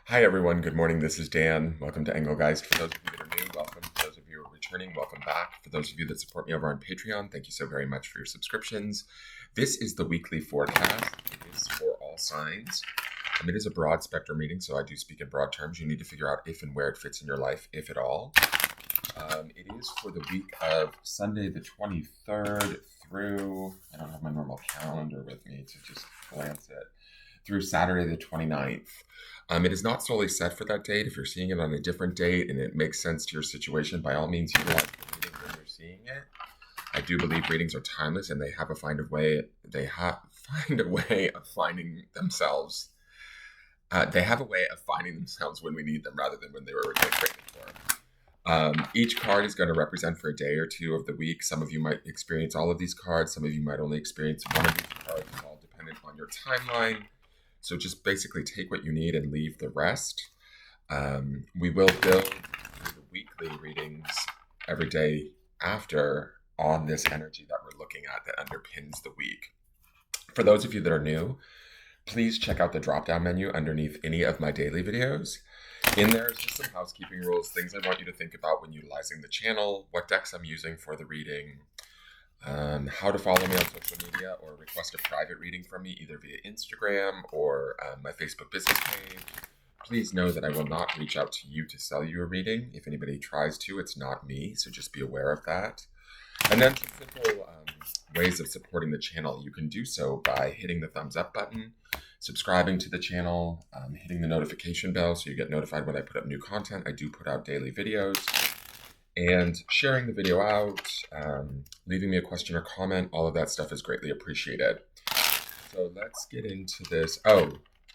Hi everyone, good morning. This is Dan. Welcome to Engelgeist. For those of you that are new, welcome. For those of you who are returning, welcome back. For those of you that support me over on Patreon, thank you so very much for your subscriptions. This is the weekly forecast. It is for all signs. It is a broad spectrum reading, so I do speak in broad terms. You need to figure out if and where it fits in your life, if at all. It is for the week of Sunday the 23rd through, I don't have my normal calendar with me to just glance it, through Saturday the 29th. It is not solely set for that date. If you're seeing it on a different date and it makes sense to your situation, by all means, utilize the reading when you're seeing it. I do believe readings are timeless, and they have a find a way. They find a way of finding themselves. They have a way of finding themselves when we need them, rather than when they were originally created for. Each card is going to represent for a day or two of the week. Some of you might experience all of these cards. Some of you might only experience one of these cards. It's all dependent on your timeline. So just basically take what you need and leave the rest. We will build through the weekly readings every day after on this energy that we're looking at that underpins the week. For those of you that are new, please check out the drop-down menu underneath any of my daily videos. In there is just some housekeeping rules, things I want you to think about when utilizing the channel, what decks I'm using for the reading, how to follow me on social media or request a private reading from me either via Instagram or my Facebook business page. Please know that I will not reach out to you to sell you a reading. If anybody tries to, it's not me, so just be aware of that. And then some simple ways of supporting the channel. You can do so by hitting the thumbs up button, subscribing to the channel, hitting the notification bell so you get notified when I put up new content. I do put out daily videos. And sharing the video out, leaving me a question or comment, all of that stuff is greatly appreciated. So let's get into this. Oh,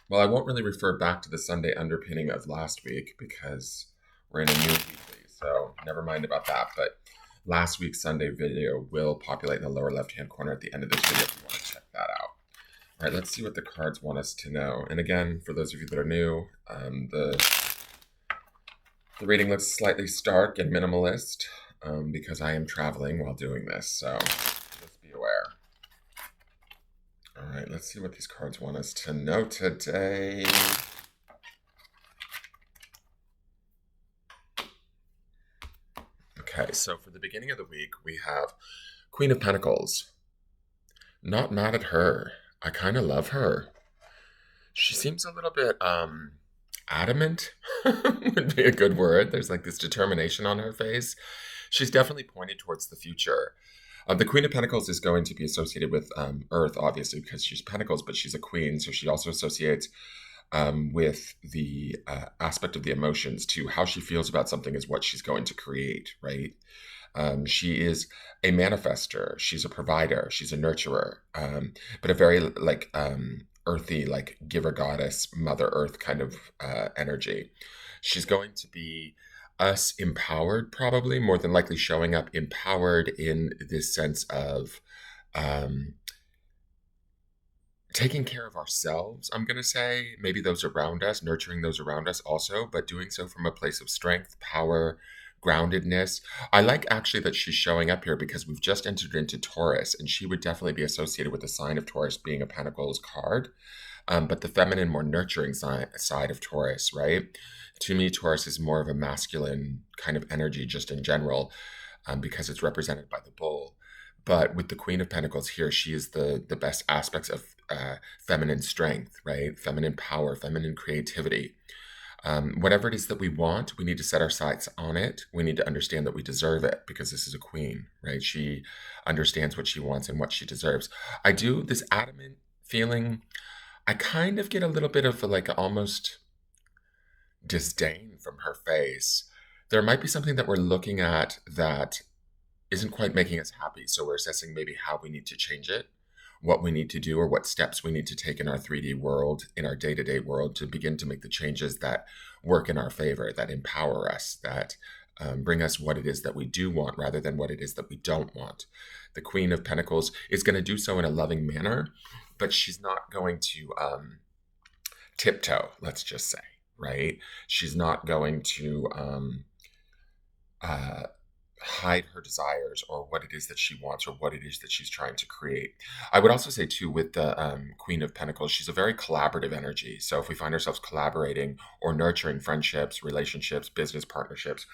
well, I won't really refer back to the Sunday underpinning of last week because we're in a new weekly, so never mind about that. But last week's Sunday video will populate in the lower left-hand corner at the end of this video if you want to check that out. All right, let's see what the cards want us to know. And again, for those of you that are new, the reading looks slightly stark and minimalist because I am traveling while doing this, so just be aware. All right, let's see what these cards want us to know today. Okay, so for the beginning of the week, we have Queen of Pentacles. Not mad at her. I kind of love her. She seems a little bit adamant would be a good word. There's like this determination on her face. She's definitely pointed towards the future. The Queen of Pentacles is going to be associated with Earth, obviously, because she's Pentacles, but she's a queen, so she also associates with the aspect of the emotions too. How she feels about something is what she's going to create, right? She is a manifester. She's a provider. She's a nurturer, but a very earthy, like giver goddess, Mother Earth kind of energy. She's going to be us empowered, probably more than likely showing up empowered in this sense of taking care of ourselves, I'm going to say, maybe those around us, nurturing those around us also, but doing so from a place of strength, power, groundedness. I like actually that she's showing up here because we've just entered into Taurus, and she would definitely be associated with the sign of Taurus being a Pentacles card, but the feminine, more nurturing side of Taurus, right? To me, Taurus is more of a masculine kind of energy just in general because it's represented by the bull. But with the Queen of Pentacles here, she is the best aspects of feminine strength, right? Feminine power, feminine creativity. Whatever it is that we want, we need to set our sights on it. We need to understand that we deserve it because this is a queen, right? She understands what she wants and what she deserves. I do this adamant feeling. I kind of get a little bit of almost disdain from her face. There might be something that we're looking at that isn't quite making us happy. So we're assessing maybe how we need to change it, what we need to do, or what steps we need to take in our 3D world, in our day-to-day world, to begin to make the changes that work in our favor, that empower us, that bring us what it is that we do want rather than what it is that we don't want. The Queen of Pentacles is going to do so in a loving manner, but she's not going to tiptoe, let's just say, right? She's not going to hide her desires or what it is that she wants or what it is that she's trying to create. I would also say too with the Queen of Pentacles, she's a very collaborative energy. So if we find ourselves collaborating or nurturing friendships, relationships, business partnerships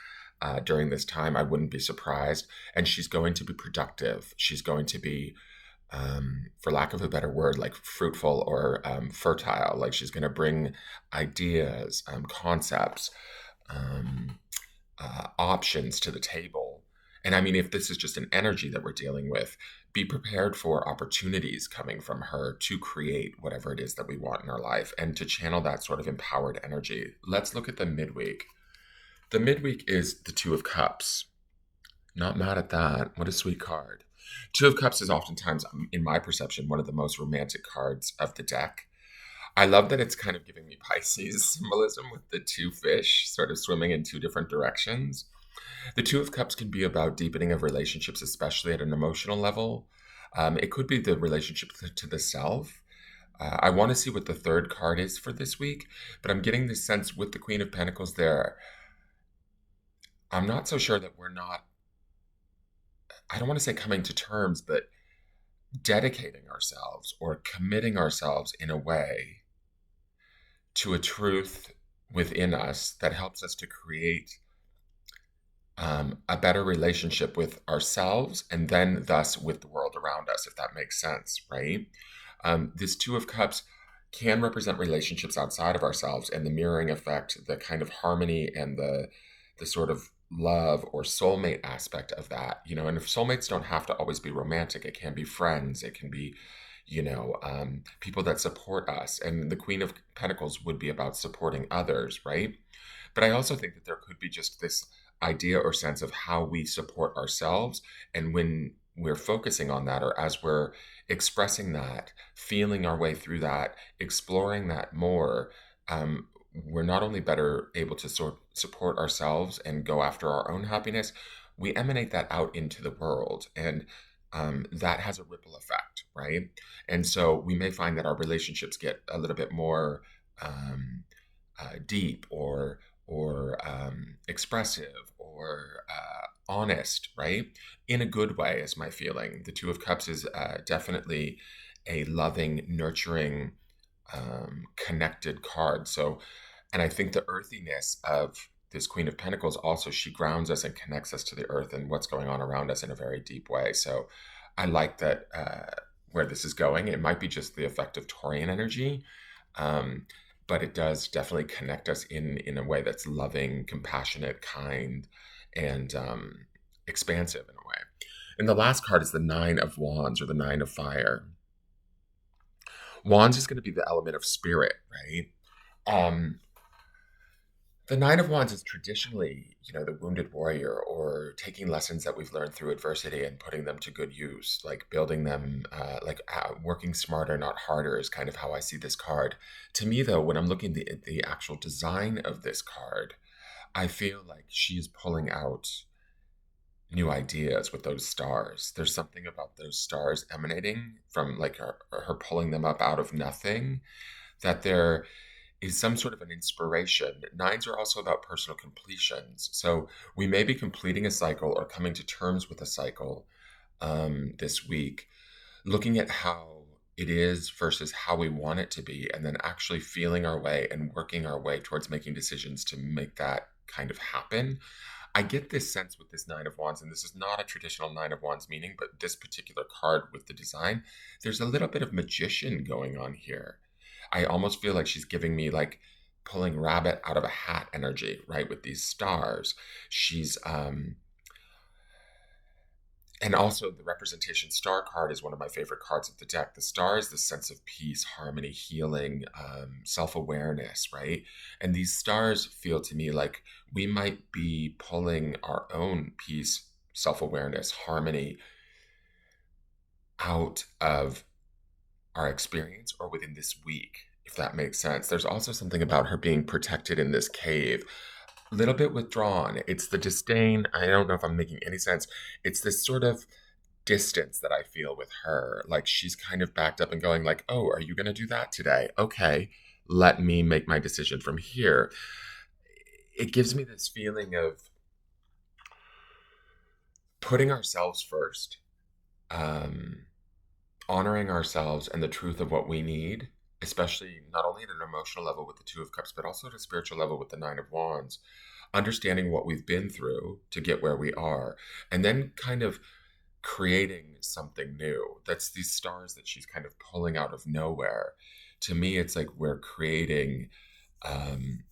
during this time, I wouldn't be surprised. And she's going to be productive. She's going to be, for lack of a better word, like fruitful or fertile. Like she's going to bring ideas, concepts, um, options to the table. And I mean, if this is just an energy that we're dealing with, be prepared for opportunities coming from her to create whatever it is that we want in our life and to channel that sort of empowered energy. Let's look at the midweek. The midweek is the Two of Cups. Not mad at that. What a sweet card. Two of Cups is oftentimes, in my perception, one of the most romantic cards of the deck. I love that it's kind of giving me Pisces symbolism with the two fish sort of swimming in two different directions. The Two of Cups can be about deepening of relationships, especially at an emotional level. It could be the relationship to the self. I want to see what the third card is for this week, but I'm getting this sense with the Queen of Pentacles there. I'm not so sure that we're not, I don't want to say coming to terms, but dedicating ourselves or committing ourselves in a way to a truth within us that helps us to create a better relationship with ourselves and then thus with the world around us, if that makes sense, right? This Two of Cups can represent relationships outside of ourselves and the mirroring effect, the kind of harmony and the sort of love or soulmate aspect of that, you know. And if soulmates don't have to always be romantic, it can be friends, it can be, you know, people that support us. And the Queen of Pentacles would be about supporting others, right? But I also think that there could be just this idea or sense of how we support ourselves. And when we're focusing on that, or as we're expressing that, feeling our way through that, exploring that more, we're not only better able to support ourselves and go after our own happiness, we emanate that out into the world. And that has a ripple effect, right? And so we may find that our relationships get a little bit more deep or expressive or honest, right? In a good way, is my feeling. The Two of Cups is definitely a loving, nurturing, connected card. So, and I think the earthiness of this Queen of Pentacles also, she grounds us and connects us to the earth and what's going on around us in a very deep way. So I like that where this is going. It might be just the effect of Taurian energy, but it does definitely connect us in a way that's loving, compassionate, kind, and expansive in a way. And the last card is the Nine of Wands, or the Nine of Fire. Wands is going to be the element of spirit, right? The Nine of Wands is traditionally, you know, the wounded warrior, or taking lessons that we've learned through adversity and putting them to good use, like building them, working smarter, not harder, is kind of how I see this card. To me, though, when I'm looking at the actual design of this card, I feel like she's pulling out new ideas with those stars. There's something about those stars emanating from, like, her pulling them up out of nothing, that there is some sort of an inspiration. Nines are also about personal completions. So we may be completing a cycle or coming to terms with a cycle this week, looking at how it is versus how we want it to be, and then actually feeling our way and working our way towards making decisions to make that kind of happen. I get this sense with this Nine of Wands, and this is not a traditional Nine of Wands meaning, but this particular card with the design, there's a little bit of magician going on here. I almost feel like she's giving me, like, pulling rabbit out of a hat energy, right? With these stars. She's, and also the representation star card is one of my favorite cards of the deck. The star is the sense of peace, harmony, healing, self-awareness, right? And these stars feel to me like we might be pulling our own peace, self-awareness, harmony out of our experience or within this week, if that makes sense. There's also something about her being protected in this cave, a little bit withdrawn. It's the disdain. I don't know if I'm making any sense. It's this sort of distance that I feel with her. Like she's kind of backed up and going like, oh, are you going to do that today? Okay, let me make my decision from here. It gives me this feeling of putting ourselves first, honoring ourselves and the truth of what we need, especially not only at an emotional level with the Two of Cups, but also at a spiritual level with the Nine of Wands, understanding what we've been through to get where we are, and then kind of creating something new. That's these stars that she's kind of pulling out of nowhere. To me, it's like we're creating um,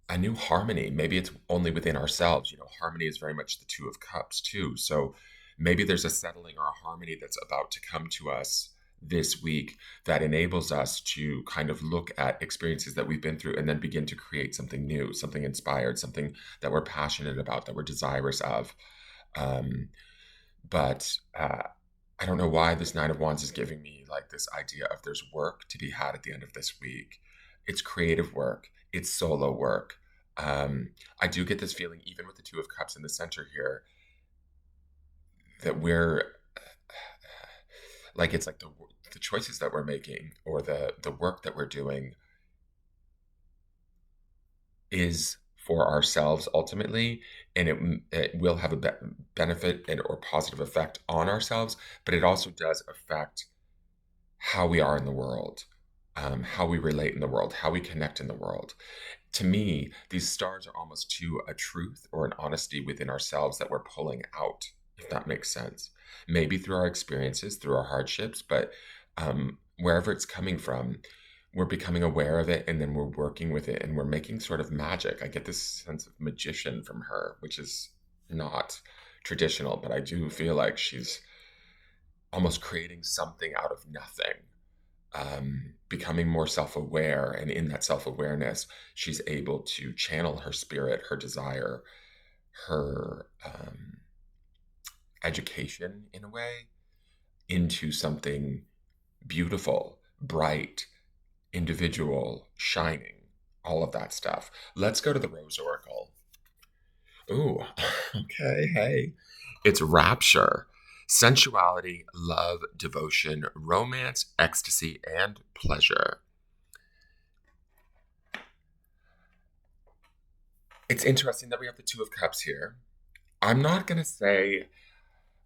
a new harmony. Maybe it's only within ourselves. Harmony is very much the Two of Cups too. So maybe there's a settling or a harmony that's about to come to us this week that enables us to kind of look at experiences that we've been through and then begin to create something new, something inspired, something that we're passionate about, that we're desirous of. But I don't know why this Nine of Wands is giving me like this idea of there's work to be had at the end of this week. It's creative work. It's solo work. I do get this feeling, even with the Two of Cups in the center here, that we're like, it's like the choices that we're making or the work that we're doing is for ourselves ultimately, and it will have a benefit or positive effect on ourselves, but it also does affect how we are in the world, how we relate in the world, how we connect in the world. To me, these stars are almost to a truth or an honesty within ourselves that we're pulling out, if that makes sense. Maybe through our experiences, through our hardships, but wherever it's coming from, we're becoming aware of it, and then we're working with it, and we're making sort of magic. I get this sense of magician from her, which is not traditional, but I do feel like she's almost creating something out of nothing, becoming more self-aware. And in that self-awareness, she's able to channel her spirit, her desire, her education in a way into something beautiful, bright, individual, shining, all of that stuff. Let's go to the Rose Oracle. Ooh, okay, hey. It's rapture, sensuality, love, devotion, romance, ecstasy, and pleasure. It's interesting that we have the Two of Cups here. I'm not going to say,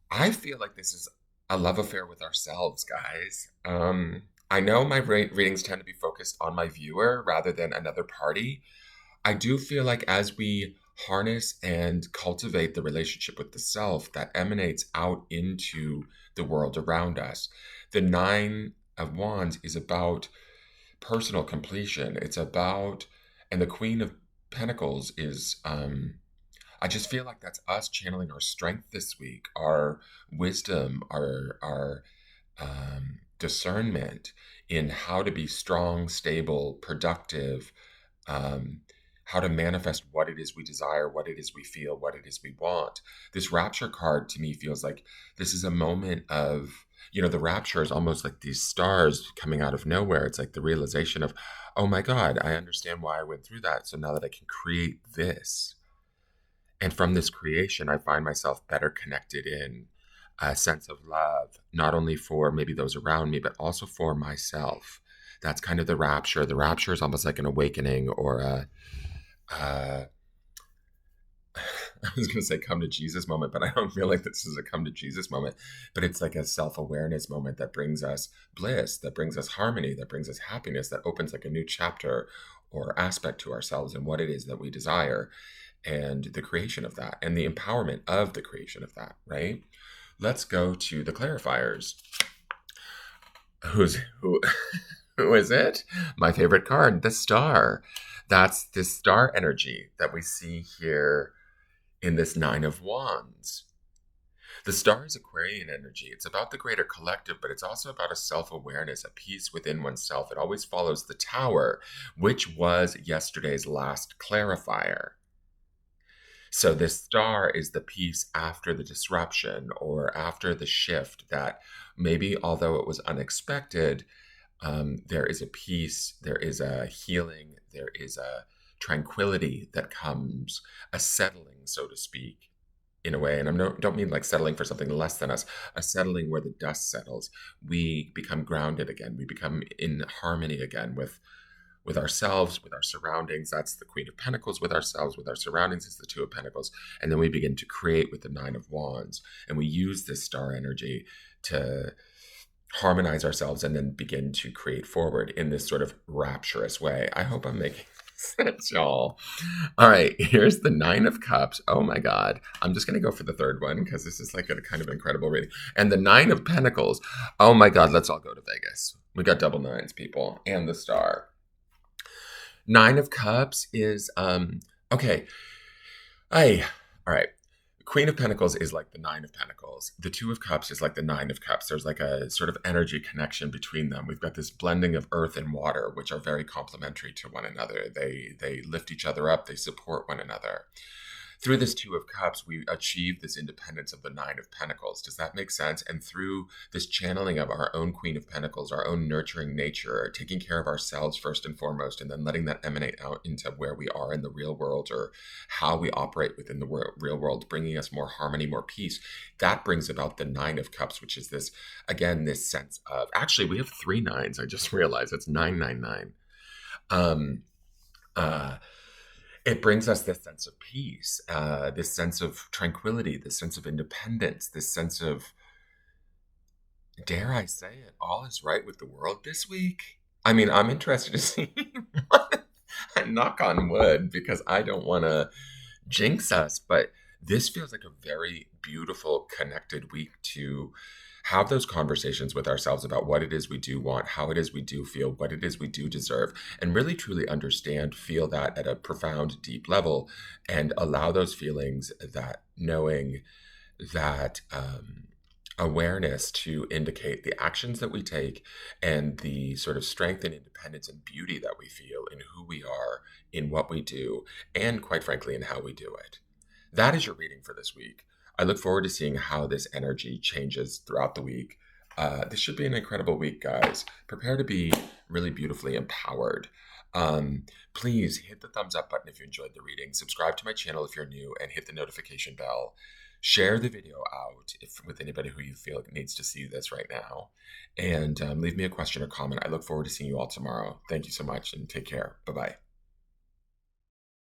I feel like this is a love affair with ourselves, guys. I know my readings tend to be focused on my viewer rather than another party. I do feel like as we harness and cultivate the relationship with the self, that emanates out into the world around us. The Nine of Wands is about personal completion. It's about, and the Queen of Pentacles is, I just feel like that's us channeling our strength this week, our wisdom, our discernment in how to be strong, stable, productive, how to manifest what it is we desire, what it is we feel, what it is we want. This rapture card to me feels like this is a moment of, the rapture is almost like these stars coming out of nowhere. It's like the realization of, oh my God, I understand why I went through that. So now that I can create this. And from this creation, I find myself better connected in a sense of love, not only for maybe those around me, but also for myself. That's kind of the rapture. The rapture is almost like an awakening or I was going to say come to Jesus moment, but I don't feel like this is a come to Jesus moment. But it's like a self-awareness moment that brings us bliss, that brings us harmony, that brings us happiness, that opens like a new chapter or aspect to ourselves and what it is that we desire, and the creation of that and the empowerment of the creation of that, right? Let's go to the clarifiers. Who who is it? My favorite card, the Star. That's this star energy that we see here in this Nine of Wands. The Star is Aquarian energy. It's about the greater collective, but it's also about a self-awareness, a peace within oneself. It always follows the Tower, which was yesterday's last clarifier. So this star is the peace after the disruption or after the shift that maybe, although it was unexpected, there is a peace, there is a healing, there is a tranquility that comes, a settling, so to speak, in a way. And I don't mean like settling for something less than us, a settling where the dust settles. We become grounded again. We become in harmony again with with ourselves, with our surroundings. That's the Queen of Pentacles. With ourselves, with our surroundings, it's the Two of Pentacles. And then we begin to create with the Nine of Wands. And we use this star energy to harmonize ourselves and then begin to create forward in this sort of rapturous way. I hope I'm making sense, y'all. All right, here's the Nine of Cups. Oh my God. I'm just going to go for the third one because this is like a kind of incredible reading. And the Nine of Pentacles. Oh my God, let's all go to Vegas. We got double nines, people, and the star. Nine of Cups is, okay. All right. Queen of Pentacles is like the Nine of Pentacles. The Two of Cups is like the Nine of Cups. There's like a sort of energy connection between them. We've got this blending of earth and water, which are very complementary to one another. They lift each other up. They support one another. Through this Two of Cups, we achieve this independence of the Nine of Pentacles. Does that make sense? And through this channeling of our own Queen of Pentacles, our own nurturing nature, taking care of ourselves first and foremost, and then letting that emanate out into where we are in the real world or how we operate within the real world, bringing us more harmony, more peace. That brings about the Nine of Cups, which is this, again, this sense of, actually, we have 3 nines. I just realized it's 999. It brings us this sense of peace, this sense of tranquility, this sense of independence, this sense of, dare I say it, all is right with the world this week. I mean, I'm interested to see. I knock on wood because I don't want to jinx us, but this feels like a very beautiful, connected week to have those conversations with ourselves about what it is we do want, how it is we do feel, what it is we do deserve, and really truly understand, feel that at a profound, deep level, and allow those feelings, that knowing, that awareness to indicate the actions that we take and the sort of strength and independence and beauty that we feel in who we are, in what we do, and quite frankly, in how we do it. That is your reading for this week. I look forward to seeing how this energy changes throughout the week. This should be an incredible week, guys. Prepare to be really beautifully empowered. Please hit the thumbs up button if you enjoyed the reading. Subscribe to my channel if you're new, and hit the notification bell. Share the video out with anybody who you feel needs to see this right now. And leave me a question or comment. I look forward to seeing you all tomorrow. Thank you so much and take care. Bye-bye.